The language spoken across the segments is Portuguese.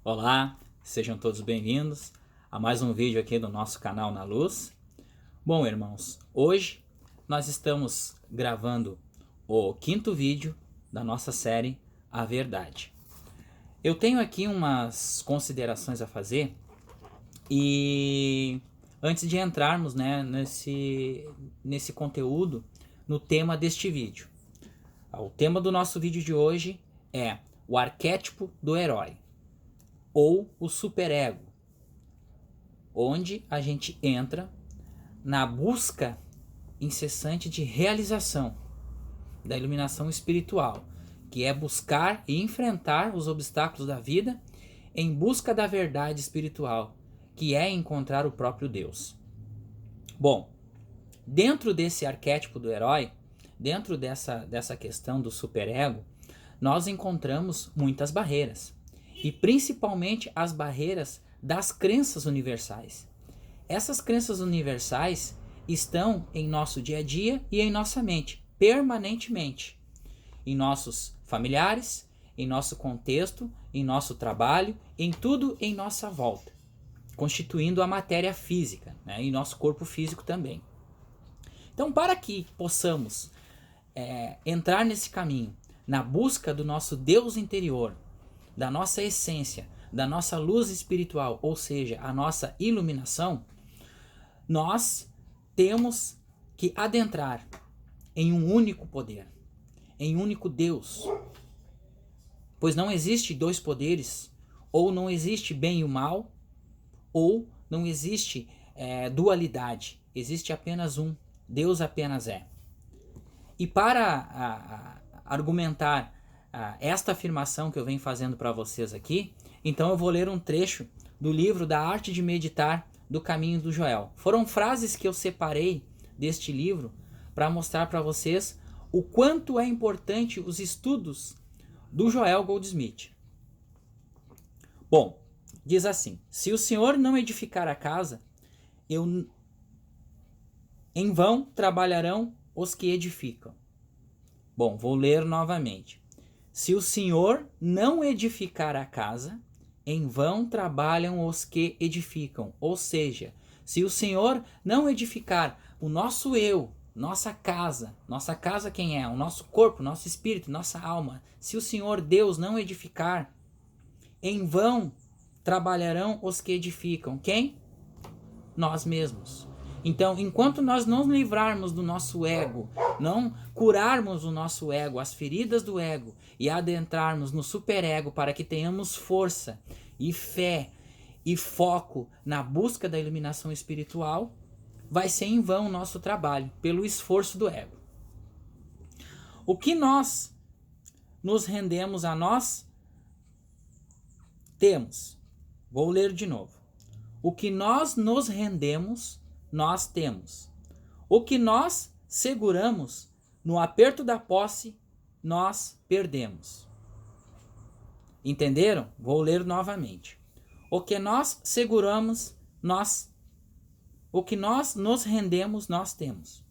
Olá, sejam todos bem-vindos a mais um vídeo aqui do nosso canal Na Luz. Bom, irmãos, hoje nós estamos gravando o quinto vídeo da nossa série A Verdade. Eu tenho aqui umas considerações a fazer e antes de entrarmos, nesse conteúdo, no tema deste vídeo. O tema do nosso vídeo de hoje é o arquétipo do herói, ou o superego, onde a gente entra na busca incessante de realização da iluminação espiritual, que é buscar e enfrentar os obstáculos da vida em busca da verdade espiritual, que é encontrar o próprio Deus. Bom, dentro desse arquétipo do herói, dentro dessa questão do superego, nós encontramos muitas barreiras, e principalmente as barreiras das crenças universais. Essas crenças universais estão em nosso dia a dia e em nossa mente, permanentemente. Em nossos familiares, em nosso contexto, em nosso trabalho, em tudo em nossa volta, constituindo a matéria física, e nosso corpo físico também. Então, para que possamos entrar nesse caminho, na busca do nosso Deus interior, da nossa essência, da nossa luz espiritual, ou seja, a nossa iluminação, nós temos que adentrar em um único poder, em um único Deus. Pois não existe dois poderes, ou não existe bem e o mal, ou não existe dualidade. Existe apenas um, Deus apenas é. E para argumentar esta afirmação que eu venho fazendo para vocês aqui, então eu vou ler um trecho do livro Da Arte de Meditar, do Caminho do Joel. Foram frases que eu separei deste livro para mostrar para vocês o quanto é importante os estudos do Joel Goldsmith. Bom, diz assim: se o Senhor não edificar a casa, em vão trabalharão os que edificam. Bom, vou ler novamente. Se o Senhor não edificar a casa, em vão trabalham os que edificam. Ou seja, se o Senhor não edificar o nosso eu, nossa casa quem é? O nosso corpo, nosso espírito, nossa alma. Se o Senhor Deus não edificar, em vão trabalharão os que edificam. Quem? Nós mesmos. Então, enquanto nós não livrarmos do nosso ego, não curarmos o nosso ego, as feridas do ego, e adentrarmos no superego para que tenhamos força e fé e foco na busca da iluminação espiritual, vai ser em vão o nosso trabalho, pelo esforço do ego. O que nós nos rendemos a nós temos. Vou ler de novo. O que nós nos rendemos, nós temos. O que nós seguramos no aperto da posse, nós perdemos. Entenderam? Vou ler novamente. O que nós seguramos, o que nós nos rendemos, nós temos.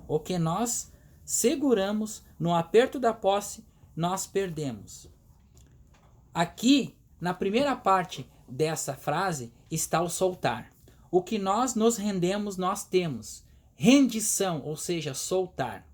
O que nós seguramos no aperto da posse, nós perdemos. Aqui, na primeira parte dessa frase, está o soltar. O que nós nos rendemos, nós temos. Rendição, ou seja, soltar.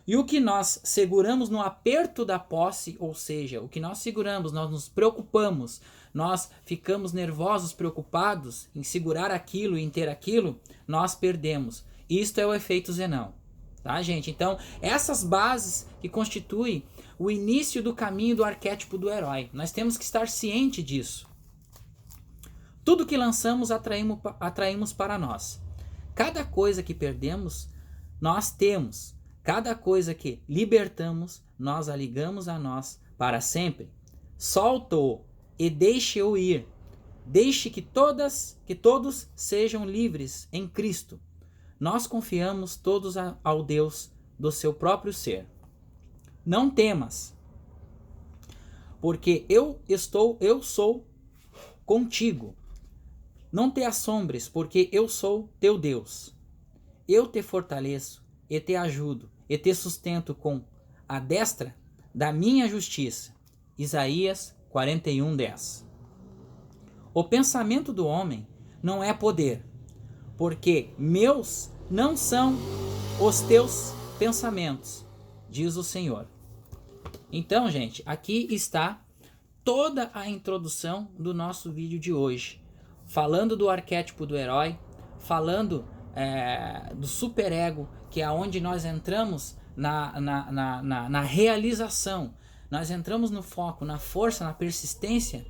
E o que nós seguramos no aperto da posse, ou seja, o que nós seguramos, nós nos preocupamos, nós ficamos nervosos, preocupados em segurar aquilo e em ter aquilo, nós perdemos. Isto é o efeito Zenão. Tá, gente? Então, essas bases que constituem o início do caminho do arquétipo do herói. Nós temos que estar ciente disso. Tudo que lançamos atraímos para nós. Cada coisa que perdemos, nós temos. Cada coisa que libertamos, nós a ligamos a nós para sempre. Solte-o e deixe-o ir. Deixe que todos sejam livres em Cristo. Nós confiamos todos ao Deus do seu próprio ser. Não temas, porque eu sou contigo. Não te assombres, porque eu sou teu Deus. Eu te fortaleço e te ajudo e te sustento com a destra da minha justiça. Isaías 41:10. O pensamento do homem não é poder, porque meus não são os teus pensamentos, diz o Senhor. Então, gente, aqui está toda a introdução do nosso vídeo de hoje, falando do arquétipo do herói, falando do superego, que é onde nós entramos na realização, nós entramos no foco, na força, na persistência,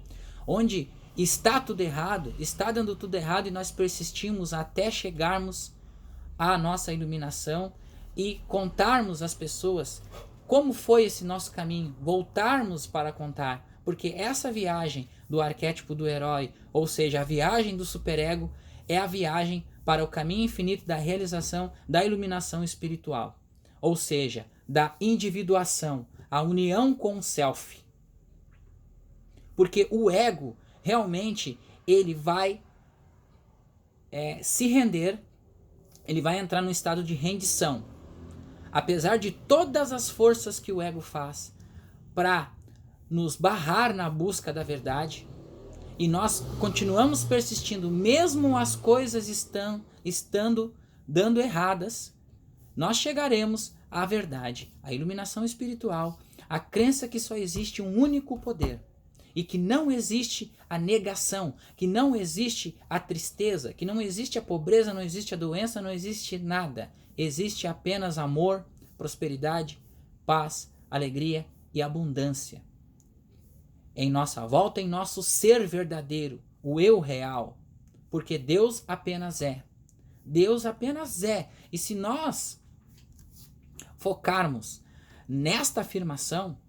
onde está tudo errado, está dando tudo errado e nós persistimos até chegarmos à nossa iluminação e contarmos às pessoas como foi esse nosso caminho, voltarmos para contar, porque essa viagem do arquétipo do herói, ou seja, a viagem do superego, é a viagem para o caminho infinito da realização da iluminação espiritual, ou seja, da individuação, a união com o self. Porque o ego, realmente, ele vai se render, ele vai entrar num estado de rendição. Apesar de todas as forças que o ego faz para nos barrar na busca da verdade, e nós continuamos persistindo, mesmo as coisas estando dando erradas, nós chegaremos à verdade, à iluminação espiritual, a crença que só existe um único poder, e que não existe a negação, que não existe a tristeza, que não existe a pobreza, não existe a doença, não existe nada. Existe apenas amor, prosperidade, paz, alegria e abundância. Em nossa volta, em nosso ser verdadeiro, o eu real. Porque Deus apenas é. Deus apenas é. E se nós focarmos nesta afirmação,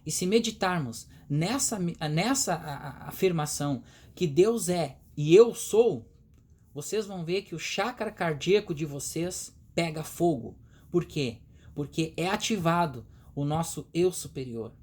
e se meditarmos nessa afirmação que Deus é e eu sou, vocês vão ver que o chakra cardíaco de vocês pega fogo. Por quê? Porque é ativado o nosso eu superior.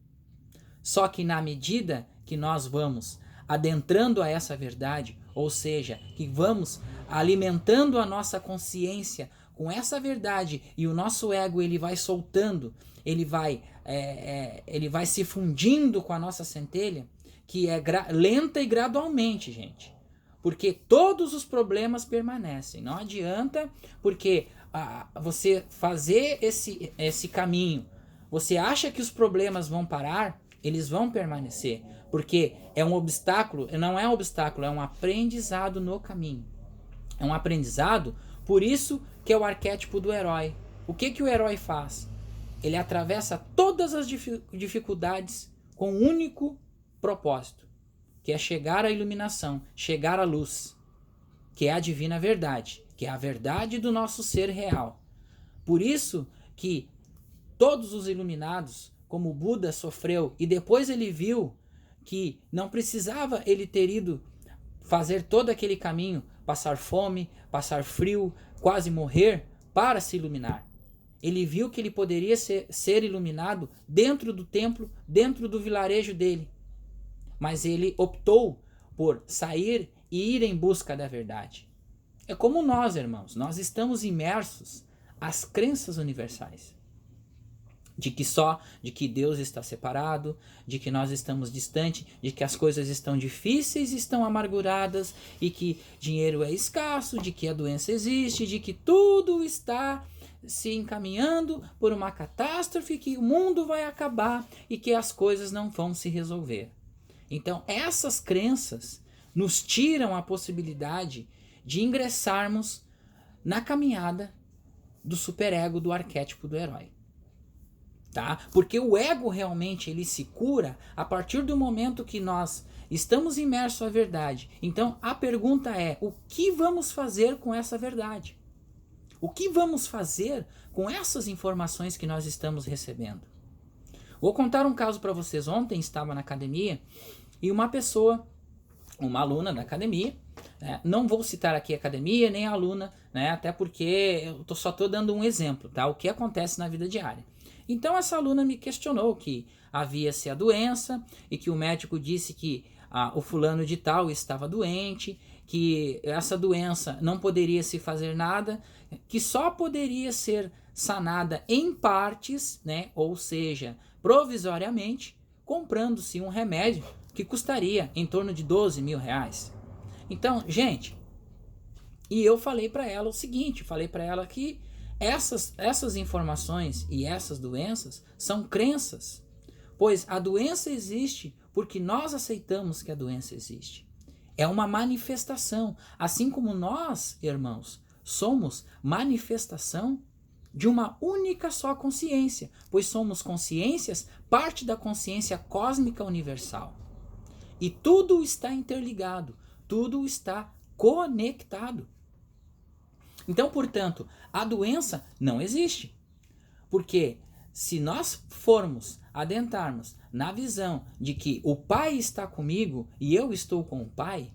Só que na medida que nós vamos adentrando a essa verdade, ou seja, que vamos alimentando a nossa consciência com essa verdade, e o nosso ego ele vai soltando, ele vai se fundindo com a nossa centelha, que é lenta e gradualmente, gente. Porque todos os problemas permanecem. Não adianta, porque você fazer esse caminho, você acha que os problemas vão parar, eles vão permanecer. Porque é um obstáculo, não é um obstáculo, é um aprendizado no caminho. É um aprendizado, por isso que é o arquétipo do herói. O que o herói faz? Ele atravessa todas as dificuldades com um único propósito, que é chegar à iluminação, chegar à luz, que é a divina verdade, que é a verdade do nosso ser real. Por isso que todos os iluminados, como Buda sofreu, e depois ele viu que não precisava ele ter ido fazer todo aquele caminho, passar fome, passar frio, quase morrer, para se iluminar. Ele viu que ele poderia ser iluminado dentro do templo, dentro do vilarejo dele. Mas ele optou por sair e ir em busca da verdade. É como nós, irmãos, nós estamos imersos às crenças universais. De que Deus está separado, de que nós estamos distantes, de que as coisas estão difíceis, estão amarguradas, e que dinheiro é escasso, de que a doença existe, de que tudo está se encaminhando por uma catástrofe, que o mundo vai acabar e que as coisas não vão se resolver. Então, essas crenças nos tiram a possibilidade de ingressarmos na caminhada do superego, do arquétipo do herói. Tá? Porque o ego realmente ele se cura a partir do momento que nós estamos imersos à verdade. Então, a pergunta é, o que vamos fazer com essa verdade? O que vamos fazer com essas informações que nós estamos recebendo? Vou contar um caso para vocês. Ontem estava na academia e uma pessoa, uma aluna da academia, né, não vou citar aqui a academia nem a aluna, né, até porque eu só estou dando um exemplo, tá? O que acontece na vida diária. Então essa aluna me questionou que havia-se a doença e que o médico disse que o fulano de tal estava doente, que essa doença não poderia se fazer nada, que só poderia ser sanada em partes, né? Ou seja, provisoriamente, comprando-se um remédio que custaria em torno de 12 mil reais. Então, gente, e eu falei para ela o seguinte, falei para ela que essas informações e essas doenças são crenças, pois a doença existe porque nós aceitamos que a doença existe. É uma manifestação, assim como nós, irmãos, somos manifestação de uma única só consciência, pois somos consciências, parte da consciência cósmica universal. E tudo está interligado, tudo está conectado. Então, portanto, a doença não existe. Porque se nós formos adentrarmos na visão de que o Pai está comigo e eu estou com o Pai,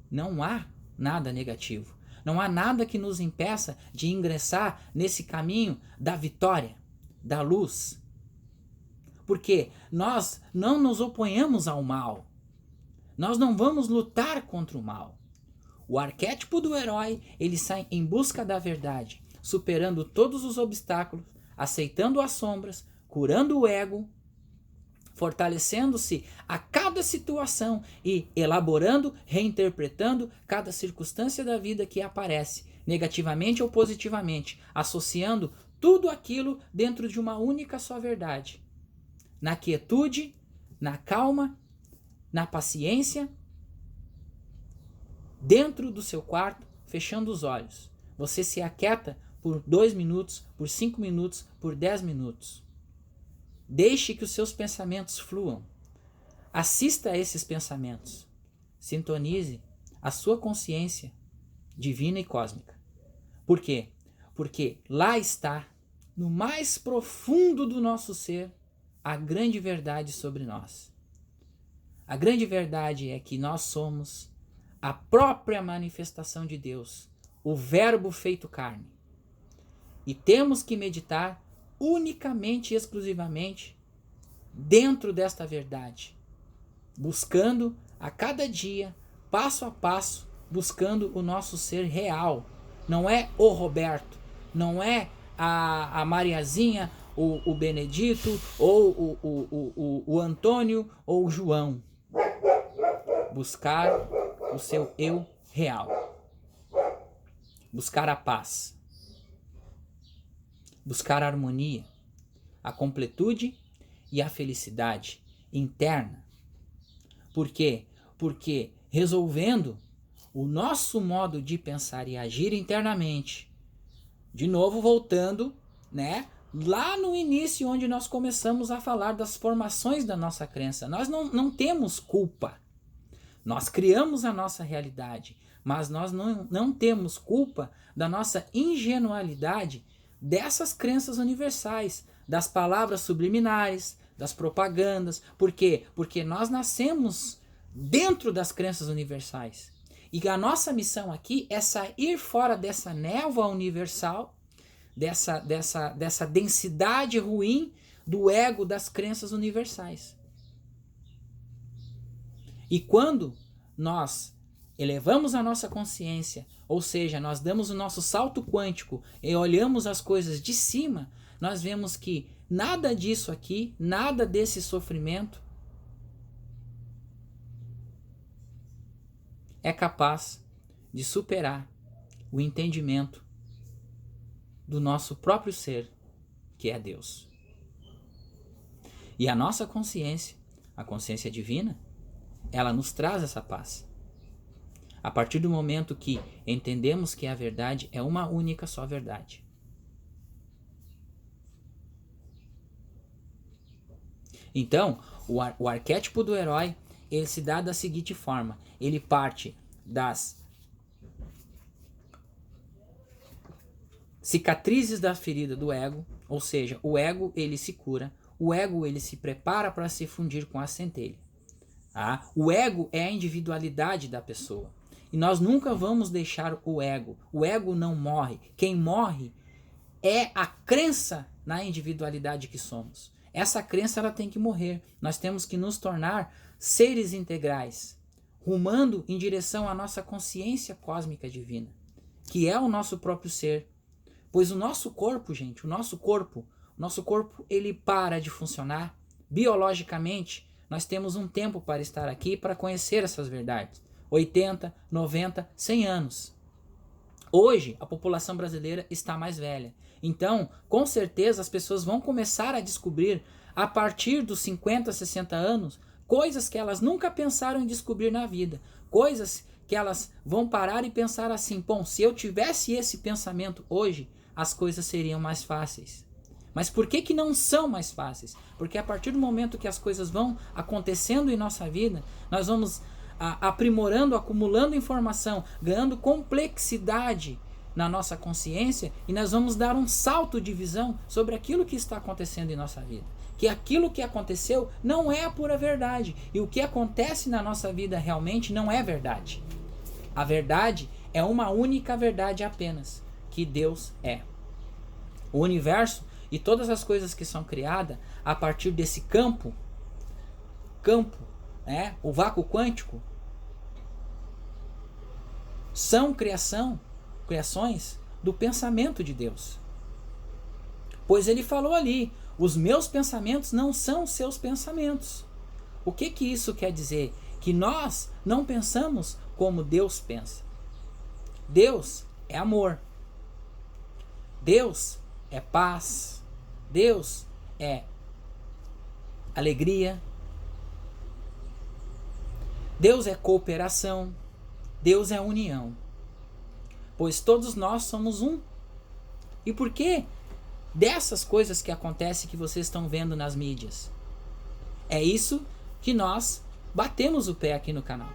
não há nada negativo. Não há nada que nos impeça de ingressar nesse caminho da vitória, da luz. Porque nós não nos oponhamos ao mal. Nós não vamos lutar contra o mal. O arquétipo do herói, ele sai em busca da verdade, superando todos os obstáculos, aceitando as sombras, curando o ego, fortalecendo-se a cada situação e elaborando, reinterpretando cada circunstância da vida que aparece, negativamente ou positivamente, associando tudo aquilo dentro de uma única só verdade. Na quietude, na calma, na paciência, dentro do seu quarto, fechando os olhos. Você se aquieta por 2 minutos, por 5 minutos, por 10 minutos. Deixe que os seus pensamentos fluam. Assista a esses pensamentos. Sintonize a sua consciência divina e cósmica. Por quê? Porque lá está, no mais profundo do nosso ser, a grande verdade sobre nós. A grande verdade é que nós somos a própria manifestação de Deus, o Verbo feito carne. E temos que meditar unicamente e exclusivamente dentro desta verdade, buscando a cada dia, passo a passo, buscando o nosso ser real. Não é o Roberto, não é a Mariazinha, o Benedito, ou o Antônio, ou o João. Buscar o seu eu real. Buscar a paz. Buscar a harmonia, a completude e a felicidade interna. Por quê? Porque resolvendo o nosso modo de pensar e agir internamente, de novo voltando, né, lá no início onde nós começamos a falar das formações da nossa crença, nós não temos culpa. Nós criamos a nossa realidade, mas nós não temos culpa da nossa ingenuidade dessas crenças universais, das palavras subliminares, das propagandas. Por quê? Porque nós nascemos dentro das crenças universais. E a nossa missão aqui é sair fora dessa névoa universal, dessa densidade ruim do ego das crenças universais. E quando nós elevamos a nossa consciência, ou seja, nós damos o nosso salto quântico e olhamos as coisas de cima, nós vemos que nada disso aqui, nada desse sofrimento é capaz de superar o entendimento do nosso próprio ser, que é Deus. E a nossa consciência, a consciência divina, ela nos traz essa paz. A partir do momento que entendemos que a verdade é uma única só verdade. Então, o arquétipo do herói, ele se dá da seguinte forma. Ele parte das cicatrizes da ferida do ego, ou seja, o ego ele se cura, o ego ele se prepara para se fundir com a centelha. Tá? O ego é a individualidade da pessoa. E nós nunca vamos deixar o ego. O ego não morre. Quem morre é a crença na individualidade que somos. Essa crença ela tem que morrer. Nós temos que nos tornar seres integrais, rumando em direção à nossa consciência cósmica divina, que é o nosso próprio ser. Pois o nosso corpo, gente, o nosso corpo ele para de funcionar biologicamente nós temos um tempo para estar aqui para conhecer essas verdades. 80, 90, 100 anos. Hoje, a população brasileira está mais velha. Então, com certeza, as pessoas vão começar a descobrir, a partir dos 50, 60 anos, coisas que elas nunca pensaram em descobrir na vida. Coisas que elas vão parar e pensar assim, bom, se eu tivesse esse pensamento hoje, as coisas seriam mais fáceis. Mas por que não são mais fáceis? Porque a partir do momento que as coisas vão acontecendo em nossa vida, nós vamos aprimorando, acumulando informação, ganhando complexidade na nossa consciência, e nós vamos dar um salto de visão sobre aquilo que está acontecendo em nossa vida. Que aquilo que aconteceu não é a pura verdade, e o que acontece na nossa vida realmente não é verdade. A verdade é uma única verdade apenas, que Deus é. O universo e todas as coisas que são criadas a partir desse campo, o vácuo quântico, são criações do pensamento de Deus. Pois ele falou ali, os meus pensamentos não são os seus pensamentos. O que isso quer dizer? Que nós não pensamos como Deus pensa. Deus é amor. Deus é paz. Deus é alegria. Deus é cooperação. Deus é união. Pois todos nós somos um. E por que dessas coisas que acontecem que vocês estão vendo nas mídias? É isso que nós batemos o pé aqui no canal.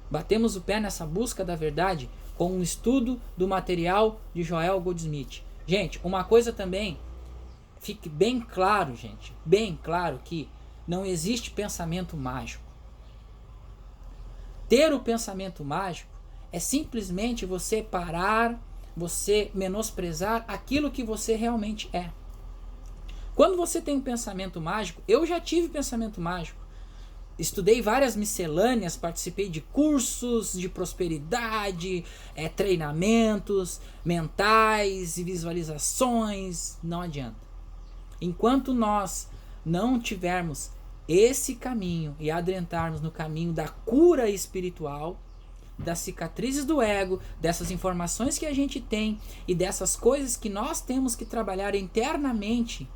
Batemos o pé nessa busca da verdade com um estudo do material de Joel Goldsmith. Gente, uma coisa também, fique bem claro, gente, bem claro que não existe pensamento mágico. Ter o pensamento mágico é simplesmente você parar, você menosprezar aquilo que você realmente é. Quando você tem um pensamento mágico, eu já tive pensamento mágico. Estudei várias miscelâneas, participei de cursos de prosperidade, treinamentos mentais e visualizações. Não adianta. Enquanto nós não tivermos esse caminho e adentrarmos no caminho da cura espiritual, das cicatrizes do ego, dessas informações que a gente tem e dessas coisas que nós temos que trabalhar internamente,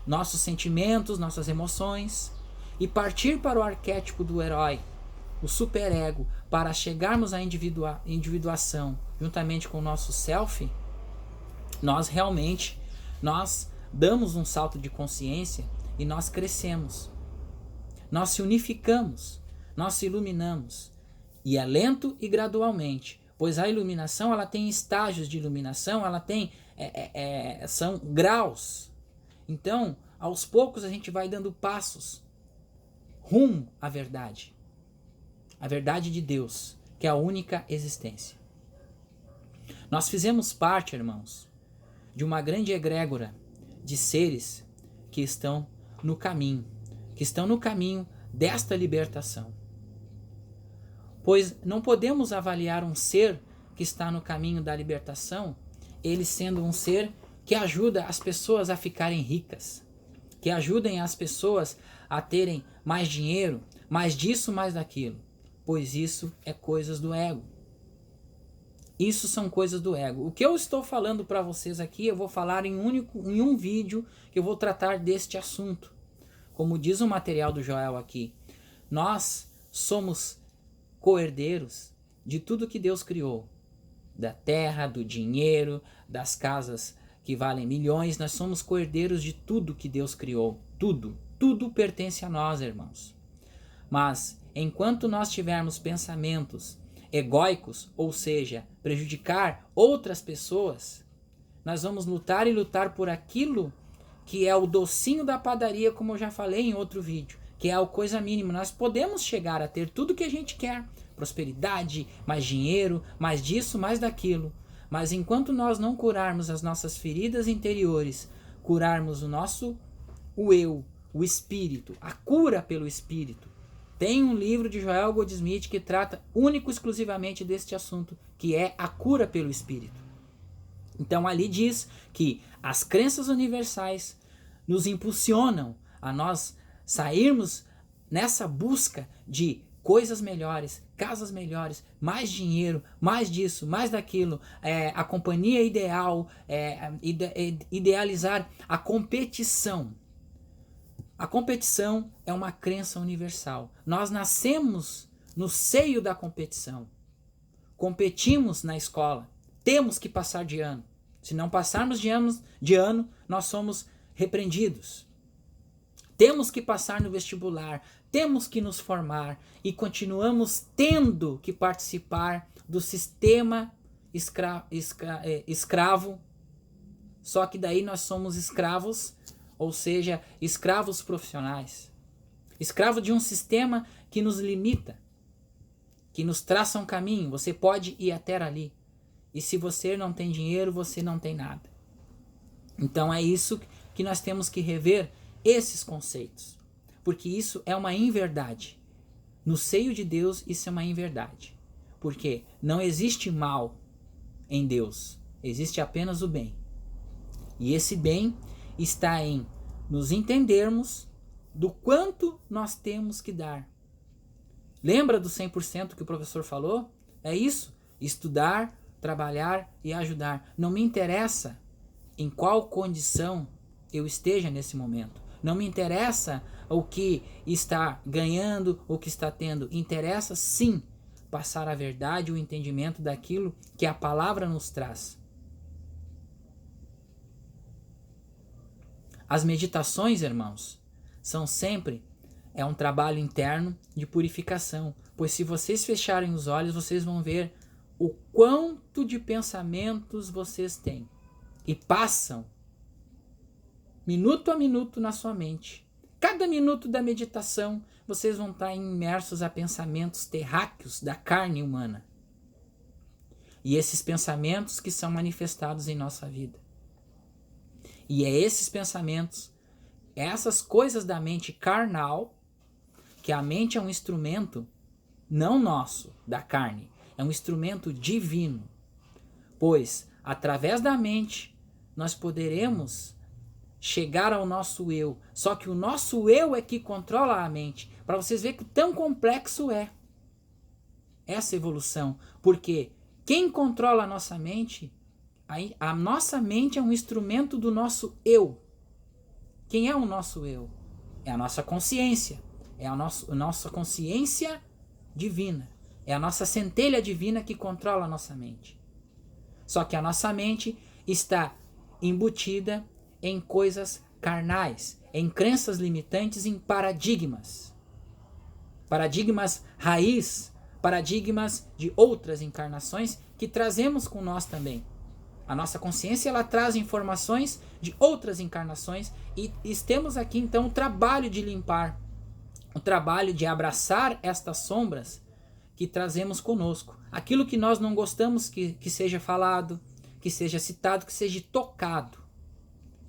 nossos sentimentos, nossas emoções, e partir para o arquétipo do herói, o superego, para chegarmos à individuação juntamente com o nosso self, nós damos um salto de consciência e nós crescemos. Nós se unificamos, nós se iluminamos. E é lento e gradualmente, pois a iluminação ela tem estágios de iluminação, ela tem são graus. Então, aos poucos a gente vai dando passos rumo à verdade. A verdade de Deus, que é a única existência. Nós fizemos parte, irmãos, de uma grande egrégora de seres que estão no caminho desta libertação. Pois não podemos avaliar um ser que está no caminho da libertação, ele sendo um ser que ajuda as pessoas a ficarem ricas, que ajudem as pessoas a terem mais dinheiro, mais disso, mais daquilo, pois isso é coisas do ego. Isso são coisas do ego. O que eu estou falando para vocês aqui, eu vou falar em um vídeo que eu vou tratar deste assunto. Como diz o material do Joel aqui, nós somos co-herdeiros de tudo que Deus criou. Da terra, do dinheiro, das casas que valem milhões, nós somos co-herdeiros de tudo que Deus criou. Tudo pertence a nós, irmãos. Mas, enquanto nós tivermos pensamentos egóicos, ou seja, prejudicar outras pessoas, nós vamos lutar e lutar por aquilo que é o docinho da padaria, como eu já falei em outro vídeo, que é a coisa mínima. Nós podemos chegar a ter tudo que a gente quer, prosperidade, mais dinheiro, mais disso, mais daquilo. Mas enquanto nós não curarmos as nossas feridas interiores, curarmos o eu, o espírito, a cura pelo espírito. Tem um livro de Joel Goldsmith que trata único e exclusivamente deste assunto, que é a cura pelo espírito. Então ali diz que as crenças universais nos impulsionam a nós sairmos nessa busca de coisas melhores, casas melhores, mais dinheiro, mais disso, mais daquilo, a companhia ideal, idealizar a competição. A competição é uma crença universal. Nós nascemos no seio da competição. Competimos na escola. Temos que passar de ano. Se não passarmos de ano, nós somos repreendidos. Temos que passar no vestibular. Temos que nos formar. E continuamos tendo que participar do sistema escravo. Só que daí nós somos escravos, ou seja, escravos profissionais. Escravo de um sistema que nos limita, que nos traça um caminho. Você pode ir até ali. E se você não tem dinheiro, você não tem nada. Então é isso que nós temos que rever, esses conceitos. Porque isso é uma inverdade. No seio de Deus, isso é uma inverdade. Porque não existe mal em Deus. Existe apenas o bem. E esse bem está em nos entendermos do quanto nós temos que dar. Lembra do 100% que o professor falou? É isso. Estudar, trabalhar e ajudar. Não me interessa em qual condição eu esteja nesse momento. Não me interessa o que está ganhando, o que está tendo. Interessa sim passar a verdade, o entendimento daquilo que a palavra nos traz. As meditações, irmãos, são sempre um trabalho interno de purificação. Pois se vocês fecharem os olhos, vocês vão ver o quanto de pensamentos vocês têm. E passam minuto a minuto na sua mente. Cada minuto da meditação, vocês vão estar imersos a pensamentos terráqueos da carne humana. E esses pensamentos que são manifestados em nossa vida. E é esses pensamentos, essas coisas da mente carnal, que a mente é um instrumento não nosso, da carne, é um instrumento divino. Pois, através da mente, nós poderemos chegar ao nosso eu. Só que o nosso eu é que controla a mente. Para vocês verem que tão complexo é essa evolução. Porque quem controla a nossa mente, a nossa mente é um instrumento do nosso eu. Quem é o nosso eu? É a nossa consciência. É a nossa consciência divina. É a nossa centelha divina que controla a nossa mente. Só que a nossa mente está embutida em coisas carnais, em crenças limitantes, em paradigmas. Paradigmas raiz, paradigmas de outras encarnações que trazemos com nós também. A nossa consciência, ela traz informações de outras encarnações e temos aqui então o trabalho de limpar, o trabalho de abraçar estas sombras que trazemos conosco. Aquilo que nós não gostamos que seja falado, que seja citado, que seja tocado.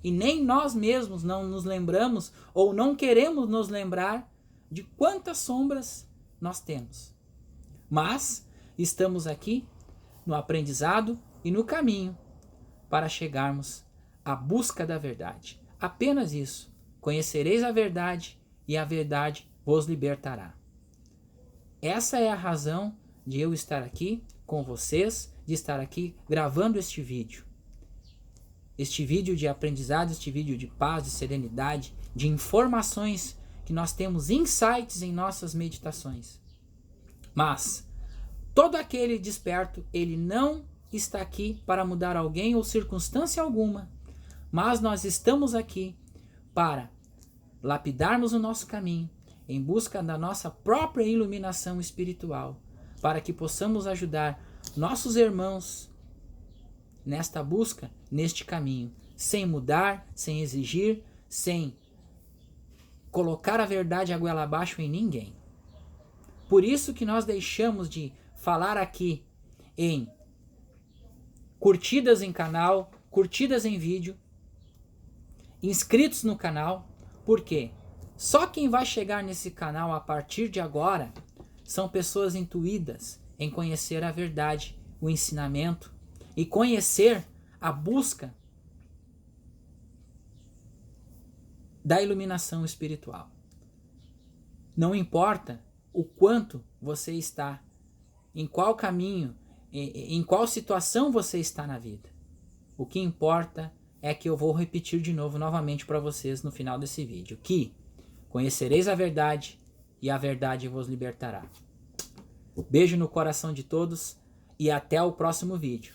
E nem nós mesmos não nos lembramos ou não queremos nos lembrar de quantas sombras nós temos. Mas estamos aqui no aprendizado e no caminho para chegarmos à busca da verdade. Apenas isso. Conhecereis a verdade e a verdade vos libertará. Essa é a razão de eu estar aqui com vocês, de estar aqui gravando este vídeo. Este vídeo de aprendizado, este vídeo de paz, de serenidade, de informações que nós temos, insights em nossas meditações. Mas todo aquele desperto, ele não está aqui para mudar alguém ou circunstância alguma, mas nós estamos aqui para lapidarmos o nosso caminho em busca da nossa própria iluminação espiritual, para que possamos ajudar nossos irmãos nesta busca, neste caminho, sem mudar, sem exigir, sem colocar a verdade a goela abaixo em ninguém. Por isso que nós deixamos de falar aqui em curtidas em canal, curtidas em vídeo, inscritos no canal, porque só quem vai chegar nesse canal a partir de agora são pessoas intuídas em conhecer a verdade, o ensinamento e conhecer a busca da iluminação espiritual. Não importa o quanto você está, em qual caminho, em qual situação você está na vida. O que importa é que eu vou repetir de novo, novamente para vocês no final desse vídeo, que conhecereis a verdade e a verdade vos libertará. Beijo no coração de todos e até o próximo vídeo.